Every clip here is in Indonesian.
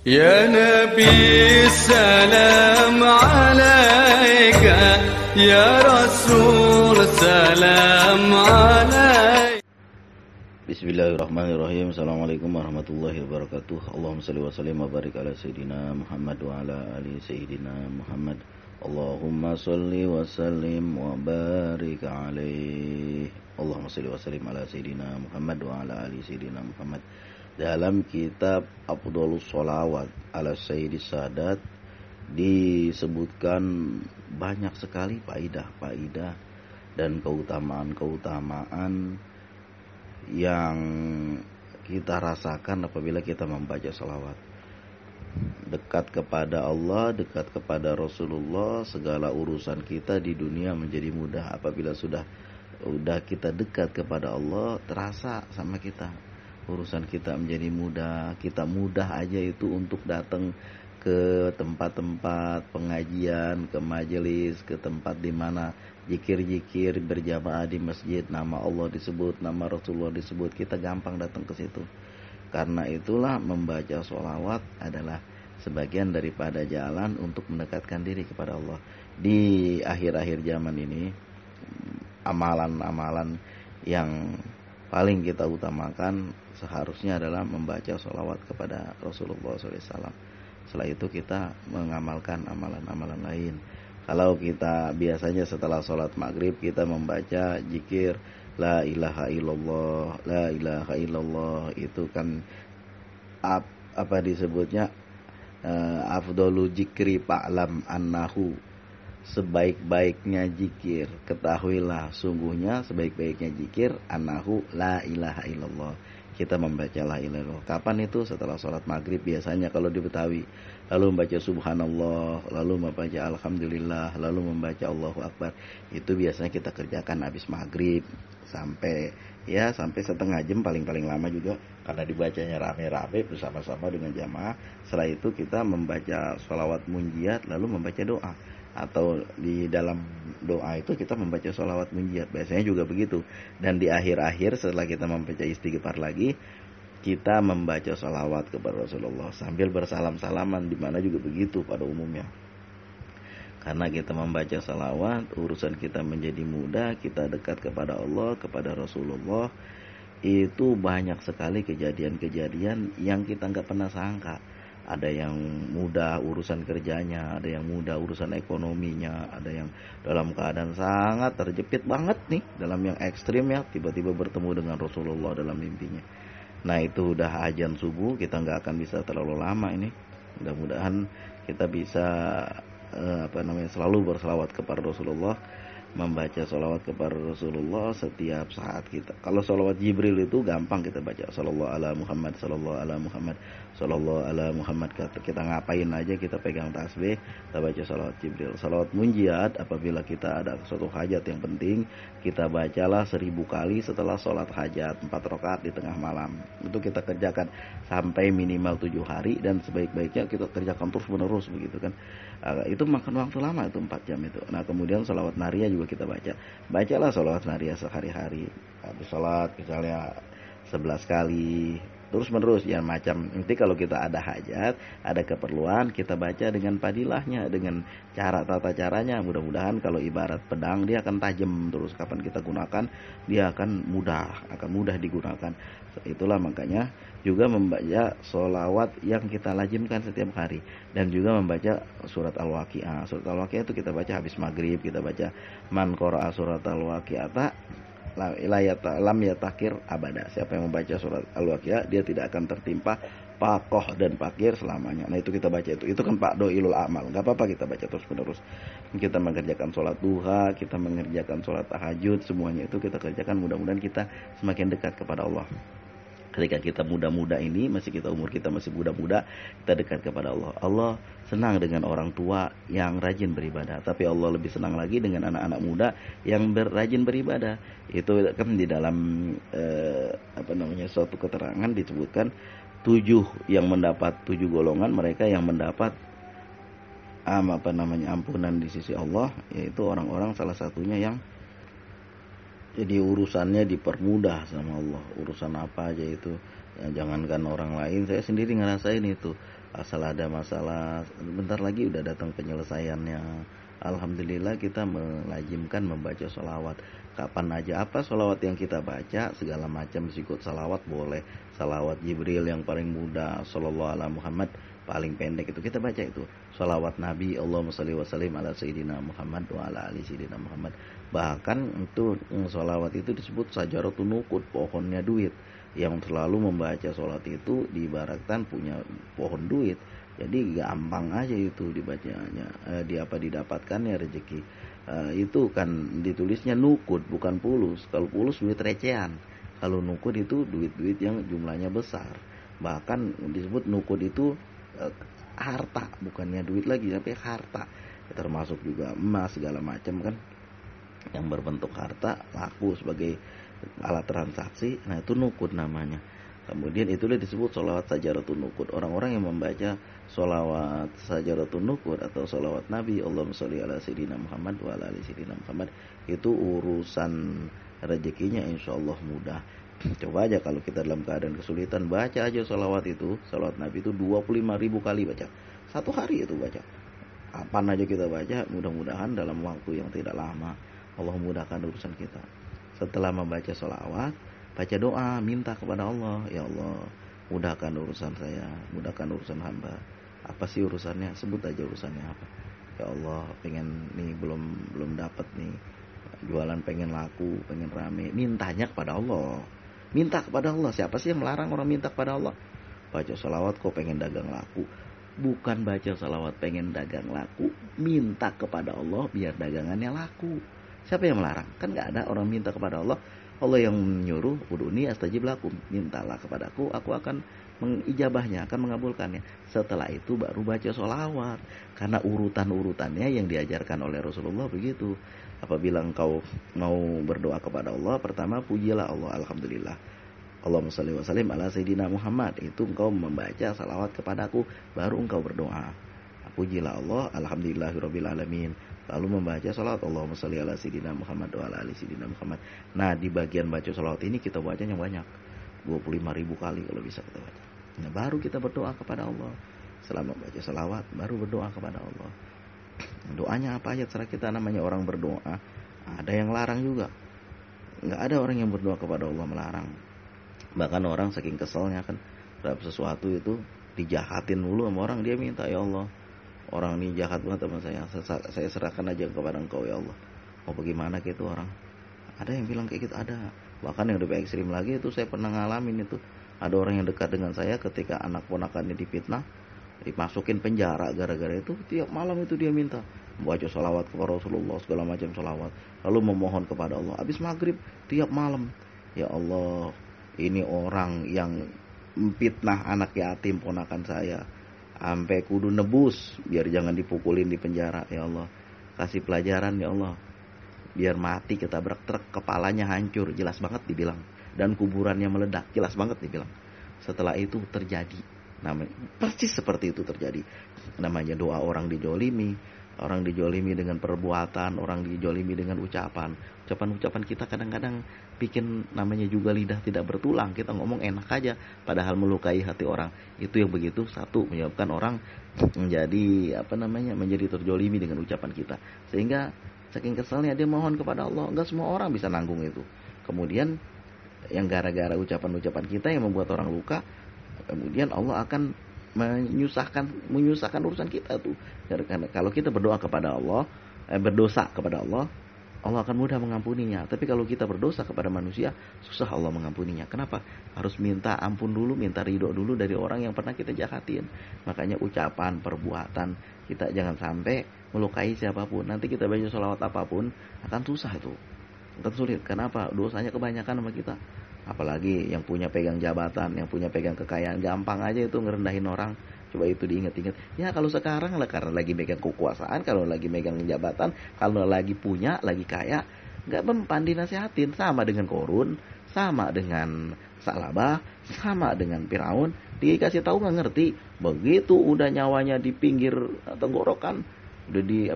Ya Nabi salam alaika, Ya Rasul salam alaika. Bismillahirrahmanirrahim. Assalamualaikum warahmatullahi wabarakatuh. Allahumma salli wa sallim wa barik ala Sayyidina Muhammad wa ala ali Sayyidina Muhammad. Allahumma salli wa sallim wa barik alaih. Allahumma salli wa sallim ala Sayyidina Muhammad wa ala ali Sayyidina Muhammad. Dalam kitab Afdhalus Sholawat ala Sayyidis Sadat disebutkan banyak sekali faidah-faidah dan keutamaan-keutamaan yang kita rasakan apabila kita membaca salawat. Dekat kepada Allah, dekat kepada Rasulullah, segala urusan kita di dunia menjadi mudah. Apabila sudah kita dekat kepada Allah, terasa sama kita. Urusan kita menjadi mudah. Kita mudah aja itu untuk datang ke tempat-tempat pengajian, ke majelis, ke tempat di mana zikir-zikir berjamaah di masjid, nama Allah disebut, nama Rasulullah disebut, kita gampang datang ke situ. Karena itulah membaca sholawat adalah sebagian daripada jalan untuk mendekatkan diri kepada Allah. Di akhir-akhir zaman ini, amalan-amalan yang paling kita utamakan seharusnya adalah membaca sholawat kepada Rasulullah SAW. Setelah itu kita mengamalkan amalan-amalan lain. Kalau kita biasanya setelah sholat maghrib kita membaca zikir La ilaha illallah, La ilaha illallah, itu kan apa disebutnya, afdhalu zikri fa'lam annahu, sebaik-baiknya zikir ketahuilah sungguhnya sebaik-baiknya zikir annahu la ilaha illallah, kita membaca la ilaha illallah. Kapan itu? Setelah sholat maghrib biasanya kalau di Betawi. Lalu membaca subhanallah, lalu membaca alhamdulillah, lalu membaca Allahu akbar. Itu biasanya kita kerjakan habis maghrib sampai setengah jam paling lama juga, karena dibacanya rame-rame bersama-sama dengan jamaah. Setelah itu kita membaca sholawat munjiat, lalu membaca doa. Atau di dalam doa itu kita membaca sholawat munjiat, biasanya juga begitu. Dan di akhir-akhir setelah kita membaca istighfar lagi, kita membaca sholawat kepada Rasulullah sambil bersalam-salaman, di mana juga begitu pada umumnya. Karena kita membaca sholawat, urusan kita menjadi mudah, kita dekat kepada Allah, kepada Rasulullah. Itu banyak sekali kejadian-kejadian yang kita nggak pernah sangka. Ada yang mudah urusan kerjanya, ada yang mudah urusan ekonominya, ada yang dalam keadaan sangat terjepit banget nih, dalam yang ekstrim ya, tiba-tiba bertemu dengan Rasulullah dalam mimpinya. Nah itu udah azan subuh, kita nggak akan bisa terlalu lama ini. Mudah-mudahan kita bisa selalu berselawat kepada Rasulullah, membaca sholawat kepada Rasulullah setiap saat kita. Kalau sholawat Jibril itu gampang kita baca, sallallahu ala Muhammad, sallallahu ala Muhammad, sallallahu ala Muhammad. Kita ngapain aja, kita pegang tasbih, kita baca sholawat Jibril. Sholawat munjiat apabila kita ada suatu hajat yang penting, kita bacalah 1000 kali setelah sholat hajat 4 rakaat di tengah malam. Itu kita kerjakan sampai minimal 7 hari, dan sebaik-baiknya kita kerjakan terus menerus begitu kan. Itu makan waktu lama, itu 4 jam itu. Nah kemudian sholawat nariyah juga kita bacalah sholawat nariyah sehari-hari. Habis sholat misalnya 11 kali, terus menerus ya macam. Nanti kalau kita ada hajat, ada keperluan, kita baca dengan padilahnya, dengan tata caranya. Mudah-mudahan kalau ibarat pedang, dia akan tajam terus. Kapan kita gunakan, dia akan mudah digunakan. Itulah makanya juga membaca sholawat yang kita lazimkan setiap hari, dan juga membaca surat Al-Waqi'ah. Surat Al-Waqi'ah itu kita baca habis maghrib, kita baca man qara'a surat Al-Waqi'ata lam yatakir abada. Siapa yang membaca surat Al-Waqi'ah, dia tidak akan tertimpa pakoh dan pakir selamanya. Nah itu kita baca itu kan Pak Doilul Amal. Gak apa-apa kita baca terus menerus. Kita mengerjakan sholat duha, kita mengerjakan sholat tahajud, semuanya itu kita kerjakan. Mudah-mudahan kita semakin dekat kepada Allah. Ketika kita muda-muda ini, umur kita masih muda-muda, kita dekat kepada Allah. Allah senang dengan orang tua yang rajin beribadah, tapi Allah lebih senang lagi dengan anak-anak muda yang rajin beribadah. Itu kan di dalam suatu keterangan disebutkan 7 yang mendapat 7 golongan, mereka yang mendapat ampunan di sisi Allah, yaitu orang-orang salah satunya yang jadi urusannya dipermudah sama Allah. Urusan apa aja itu, ya, jangankan orang lain, saya sendiri ngerasain itu. asal ada masalah bentar lagi udah datang penyelesaiannya. Alhamdulillah kita melazimkan membaca sholawat. Kapan aja apa sholawat yang kita baca, segala macam sikut salawat boleh. Salawat Jibril yang paling mudah, sallallahu ala Muhammad, paling pendek itu kita baca itu. Sholawat Nabi, Allahumma sholli wa sallim ala sayyidina Muhammad wa ala ali sayyidina Muhammad. Bahkan itu sholawat itu disebut sajaratun nuqud, pohonnya duit. Yang selalu membaca sholat itu diibaratkan punya pohon duit. Jadi gampang aja itu dibacanya, didapatkannya rezeki. Itu kan ditulisnya nukud bukan pulus. Kalau pulus duit recehan. Kalau nukud itu duit-duit yang jumlahnya besar. Bahkan disebut nukud itu harta, bukannya duit lagi tapi harta. Termasuk juga emas segala macam kan, yang berbentuk harta laku sebagai alat transaksi. Nah itu nukud namanya. Kemudian itulah disebut sholawat sajaratun nukud. Orang-orang yang membaca sholawat sajaratun nukud atau sholawat Nabi, Allahumma sholli ala sayyidina Muhammad wa ala ali sayyidina Muhammad, itu urusan rezekinya insya Allah mudah. Coba aja kalau kita dalam keadaan kesulitan, baca aja sholawat itu, sholawat Nabi itu 25.000 kali baca. Satu hari itu baca. Kapan aja kita baca, mudah-mudahan dalam waktu yang tidak lama Allah mudahkan urusan kita. Setelah membaca sholawat, baca doa, minta kepada Allah, ya Allah mudahkan urusan saya, mudahkan urusan hamba. Apa sih urusannya? Sebut aja urusannya apa. Ya Allah, pengen nih belum dapat nih, jualan pengen laku, pengen rame. Mintanya kepada Allah. Minta kepada Allah. Siapa sih yang melarang orang minta kepada Allah? Baca sholawat kok pengen dagang laku. Bukan baca sholawat pengen dagang laku, minta kepada Allah biar dagangannya laku. Siapa yang melarang? Kan gak ada orang minta kepada Allah. Allah yang menyuruh, udhuni astajib lakum, mintalah kepadaku, aku akan mengijabahnya, akan mengabulkannya. Setelah itu baru baca sholawat. Karena urutan-urutannya yang diajarkan oleh Rasulullah begitu. Apabila engkau mau berdoa kepada Allah, pertama pujilah Allah, alhamdulillah. Allahumma sholli wa sallim ala sayyidina Muhammad. Itu engkau membaca salawat kepadaku, baru engkau berdoa. Pujilah Allah, alhamdulillahirabbil alamin. Lalu membaca salawat Allahumma sholli ala sayyidina Muhammad wa ala ali sayyidina Muhammad. Nah, di bagian baca salawat ini kita bacanya banyak. 25.000 kali kalau bisa kita baca. Nah, baru kita berdoa kepada Allah. Selama baca salawat baru berdoa kepada Allah. Doanya apa aja terserah kita, namanya orang berdoa. Ada yang larang juga. Enggak ada orang yang berdoa kepada Allah melarang. Bahkan orang saking keselnya kan terhadap sesuatu itu dijahatin dulu sama orang, dia minta, ya Allah, orang ini jahat banget sama saya serahkan aja kepada engkau ya Allah. Mau bagaimana gitu orang? Ada yang bilang kayak gitu, ada. Bahkan yang lebih ekstrim lagi itu saya pernah ngalamin itu. Ada orang yang dekat dengan saya ketika anak ponakannya difitnah, dimasukin penjara gara-gara itu. Tiap malam itu dia minta membaca sholawat kepada Rasulullah, segala macam sholawat, lalu memohon kepada Allah. Habis maghrib tiap malam, ya Allah, ini orang yang fitnah anak yatim ponakan saya, sampai kudu nebus biar jangan dipukulin di penjara, ya Allah. Kasih pelajaran ya Allah, biar mati ketabrak truk, kepalanya hancur, jelas banget dibilang, dan kuburannya meledak, jelas banget dibilang. Setelah itu terjadi, namanya persis seperti itu terjadi. Namanya doa orang dijolimi, orang dijolimi dengan perbuatan, orang dijolimi dengan ucapan. Ucapan kita kadang-kadang bikin namanya juga lidah tidak bertulang. Kita ngomong enak aja, padahal melukai hati orang. Itu yang begitu, satu, menyebabkan orang menjadi menjadi terjolimi dengan ucapan kita. Sehingga saking keselnya dia mohon kepada Allah. Enggak semua orang bisa nanggung itu. Kemudian yang gara-gara ucapan-ucapan kita yang membuat orang luka, kemudian Allah akan menyusahkan urusan kita tuh. Karena kalau kita berdoa kepada Allah, berdosa kepada Allah, Allah akan mudah mengampuninya. Tapi kalau kita berdosa kepada manusia, susah Allah mengampuninya. Kenapa? Harus minta ampun dulu, minta ridho dulu dari orang yang pernah kita jahatin. Makanya ucapan, perbuatan kita jangan sampai melukai siapapun. Nanti kita baca sholawat apapun akan susah itu, akan sulit. Kenapa? Dosanya kebanyakan sama kita. Apalagi yang punya pegang jabatan, yang punya pegang kekayaan, gampang aja itu ngerendahin orang. Coba itu diingat-ingat. Ya kalau sekarang lah, karena lagi megang kekuasaan, kalau lagi megang jabatan, kalau lagi punya, lagi kaya, nggak mempan dinasihatin. Sama dengan Korun, sama dengan Salabah, sama dengan Firaun. Dikasih tahu nggak ngerti. Begitu udah nyawanya di pinggir tenggorokan, udah di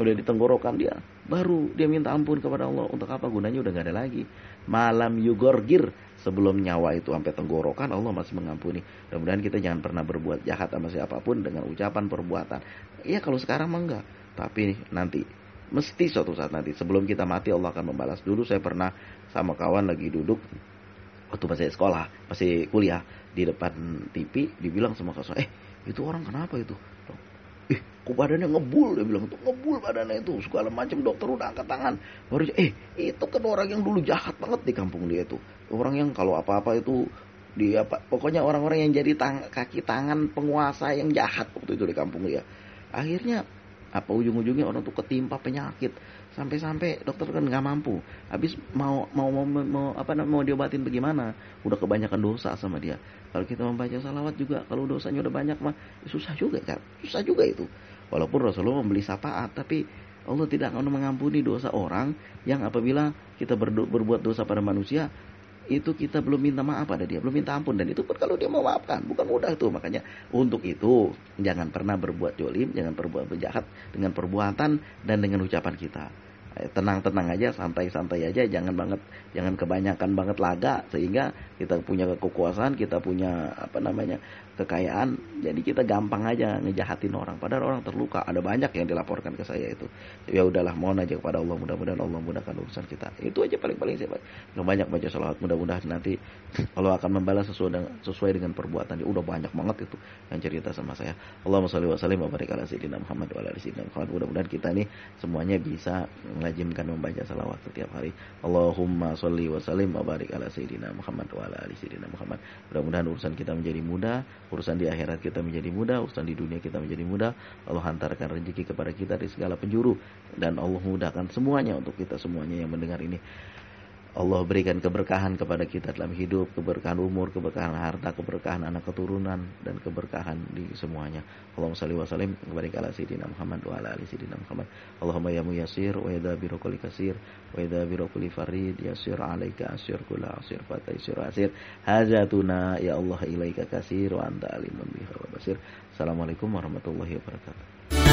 udah di tenggorokan dia, baru dia minta ampun kepada Allah. Untuk apa? Gunanya udah gak ada lagi. Malam yugorgir, sebelum nyawa itu sampai tenggorokan, Allah masih mengampuni. Mudah-mudahan kita jangan pernah berbuat jahat sama siapapun dengan ucapan perbuatan. Iya, kalau sekarang mah enggak, tapi nanti mesti suatu saat nanti sebelum kita mati Allah akan membalas. Dulu saya pernah sama kawan lagi duduk waktu masih sekolah, masih kuliah, di depan TV, dibilang sama kawan, itu orang kenapa itu? Kok badannya ngebul, dia bilang, itu ngebul badannya itu, segala macam. Dokter udah angkat tangan, baru itu kan orang yang dulu jahat banget di kampung dia itu, orang yang kalau apa-apa itu dia pokoknya orang-orang yang jadi kaki tangan penguasa yang jahat waktu itu di kampung dia. Akhirnya apa ujung-ujungnya orang tuh ketimpa penyakit, sampai-sampai dokter kan nggak mampu. Habis mau diobatin bagaimana? Udah kebanyakan dosa sama dia. Kalau kita membaca salawat juga, kalau dosanya udah banyak mah susah juga kan? Susah juga itu. Walaupun Rasulullah memberi syafaat, tapi Allah tidak akan mengampuni dosa orang yang apabila kita berbuat dosa pada manusia, itu kita belum minta maaf pada dia, belum minta ampun, dan itu pun kalau dia mau maafkan bukan mudah tuh. Makanya untuk itu jangan pernah berbuat jolim, jangan berbuat jahat dengan perbuatan dan dengan ucapan kita. Tenang-tenang aja, santai-santai aja, jangan kebanyakan banget laga sehingga kita punya kekuasaan, kita punya kekayaan, jadi kita gampang aja ngejahatin orang, padahal orang terluka. Ada banyak yang dilaporkan ke saya itu. Ya udahlah, mohon aja kepada Allah, mudah-mudahan Allah mudahkan urusan kita. Itu aja paling saya banyak baca salawat, mudah-mudahan nanti Allah akan membalas sesuai dengan perbuatannya. Udah banyak banget itu yang cerita sama saya. Allahumma sholli wa sallim wa barik ala sayyidina Muhammad wa ala ali sayyidina Muhammad. Mudah-mudahan kita nih semuanya bisa melazimkan membaca salawat setiap hari. Allahumma sholli wa sallim wa barik ala sayyidina Muhammad wa ala ali sayyidina Muhammad. Mudah-mudahan urusan kita menjadi mudah, urusan di akhirat kita menjadi mudah, urusan di dunia kita menjadi mudah. Allah hantarkan rezeki kepada kita dari segala penjuru, dan Allah mudahkan semuanya untuk kita semuanya yang mendengar ini. Allah berikan keberkahan kepada kita dalam hidup, keberkahan umur, keberkahan harta, keberkahan anak keturunan, dan keberkahan di semuanya. Allahumma shalli wa sallim wa barik ala sayyidina Muhammad wa ala ali sayyidina Muhammad. Allahumma ya muyassir wa ya dabiru kulli kasir wa ya dabiru kulli farid yassir alaika asyir kula asyir fataisir asir. Hajatuna ya Allah ilaika kasir wa anta alimun biha wa basir. Assalamualaikum warahmatullahi wabarakatuh.